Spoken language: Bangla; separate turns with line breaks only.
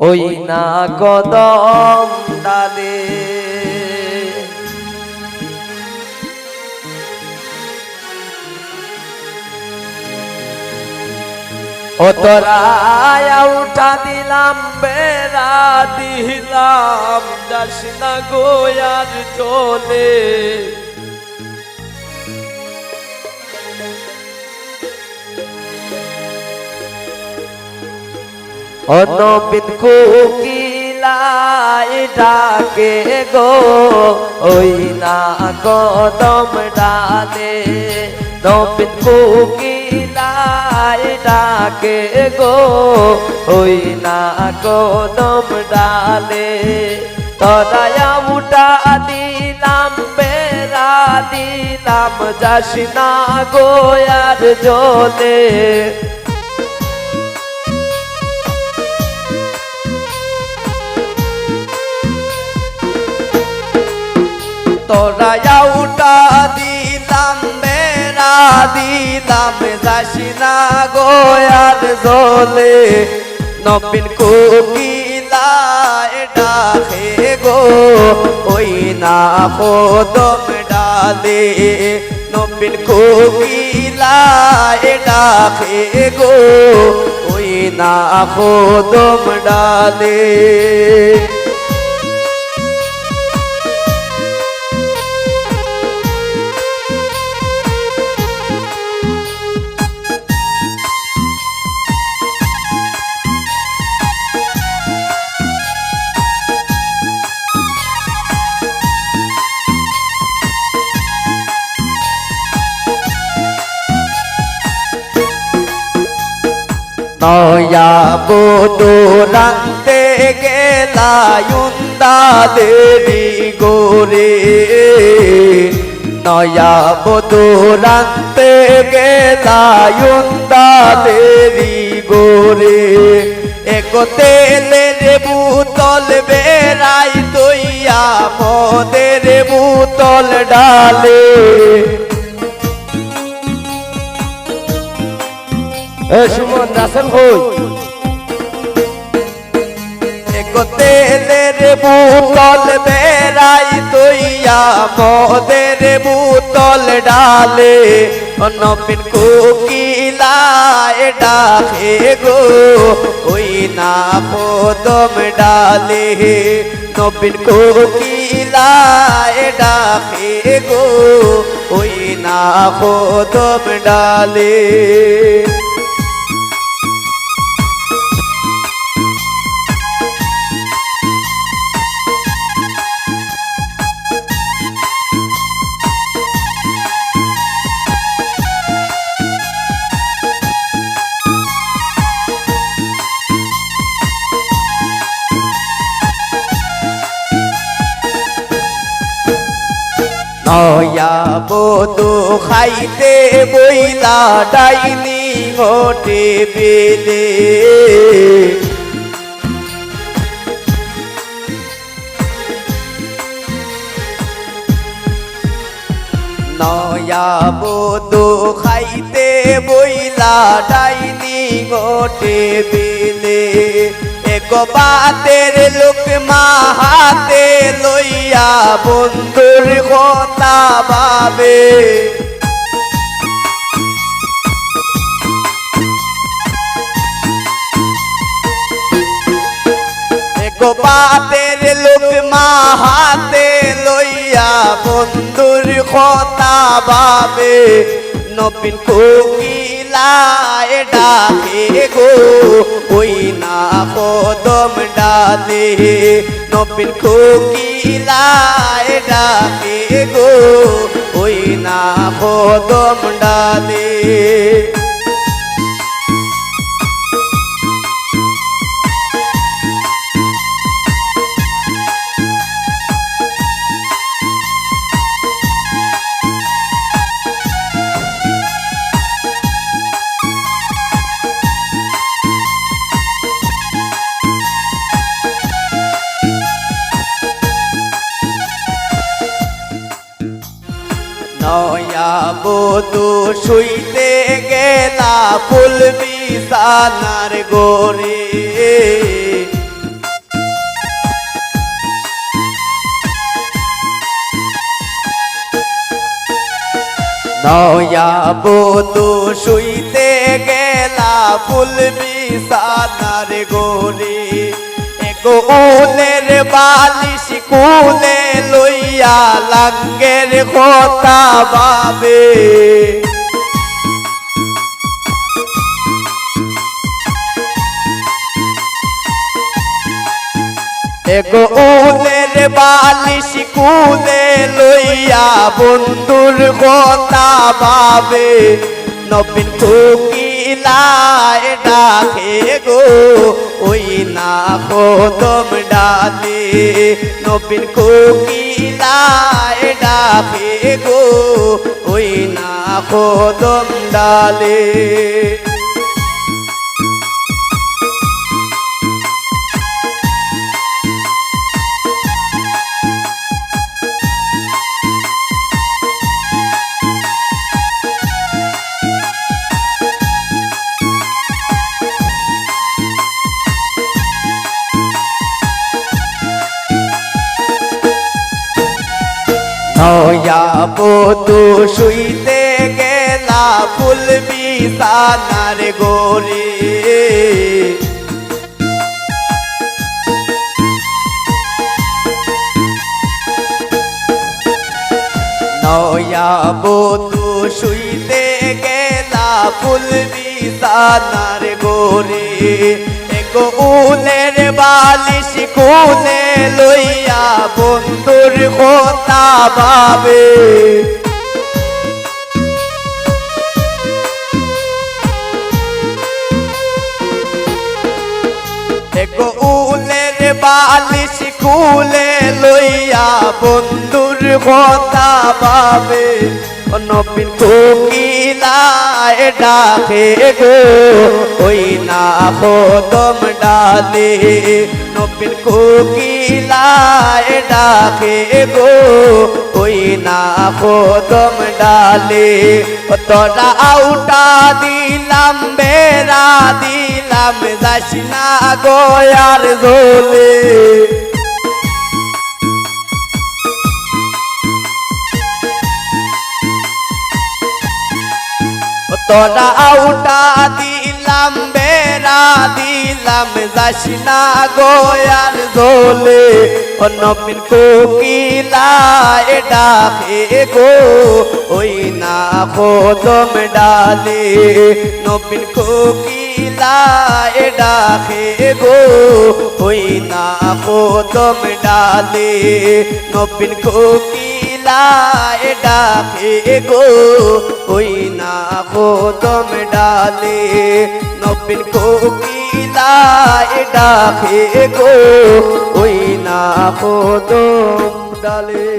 ওই না কদম ডালে ও তোরা উঠা দিলাম বেড়া দিলাম যাস না গোয়ার চলে অনবিদ কোকিলায় ডাকে গো ওই না কদম ডালে নবিদ কোকিলায় ডাকে গো ওই না কদম ডালে তোরা উঠা দিলাম বেড়া দিলাম যাস না গোয়ার জলে তোরা উঠা দিলাম বেড়া দিলাম যাস না গোয়ার জলে নবীন কোকিলায় ডাকে গো ওই না কদম ডালে নবীন কোকিলায় ডাকে গো ওই না কদম ডালে নয়া বধূ রাঁধতে গেলা দেরি গোরে নয়া বধূ রাঁধতে গেলা দেরি গোরে এক তেলের বোতল বেড়াই তৈয়া মদের বোতল ডালে সুমন রাসেল হই এক তেলের বোতল বেড়াই তৈয়া মদের বোতল ডালে নবীন কোকিলায় ডাকে গো ওই না কদম ডালে নবীন কোকিলায় ডাকে গো ওই না কদম ডালে নয়া বধূ খাইতে বইলা ডাইনি ঘটে বেলে নয়া বধূ খাইতে বইলা ডাইনি ঘটে বেলে এক বাতের লোকমা হাতে লইয়া বন্ধুর কথা ভাবে এক বাতের লোকমা হাতে লইয়া বন্ধুর কথা ভাবে নবীন কোকিলায় ডাকে গো ওই না কদম ডালে নবীন কোকিলায় ডাকে গো ওই না কদম ডালে নয়া বধূ শুইতে গেলা ফুল বিছানার গোরে নয়া বধূ শুইতে গেলা ফুল বিছানার গোরে এগো উলের বালিশ কুলে লইয়া লাঙ্গের কথা ভাবে এগো উলের বালিশ কুলে লইয়া বন্ধুর কথা ভাবে নবীন কোকিলায় ডাকে গো ওই না কদম ডালে নবীন কোকিলায় ডাকে গো ওই না কদম ডালে নয়া বধূ শুইতে গেলা ফুল বিছানার গোরে নয়া বধূ শুইতে গেলা ফুল বিছানার গোরে এগো উলের বালিশ কুলে লইয়া বন্ধুর কথা ভাবে এগো উলের বালিশ কুলে লইয়া বন্ধুর কথা ভাবে নবীন কোকিলায় ডাকে গো ওই না কদম ডালে নবীন কোকিলায় ডাকে গো ওই না কদম ডালে তোরা আউটা দিলাম বেড়া দিলাম যাস না গয়ার ঝোলে তোরা আউটা দিলাম বেড়া দিলাম যাস না গয়ার ঝোলে নবীন কোকিলায় ডাকে গো ওই না কদম ডালে নবীন কোকিলায় ডাকে গো ওই না কদম ডালে নবীন কোকিলায় ডাকে গো ওই না কদম ডালে নবীন কোকিলায় ডাকে গো ওই না কদম ডালে।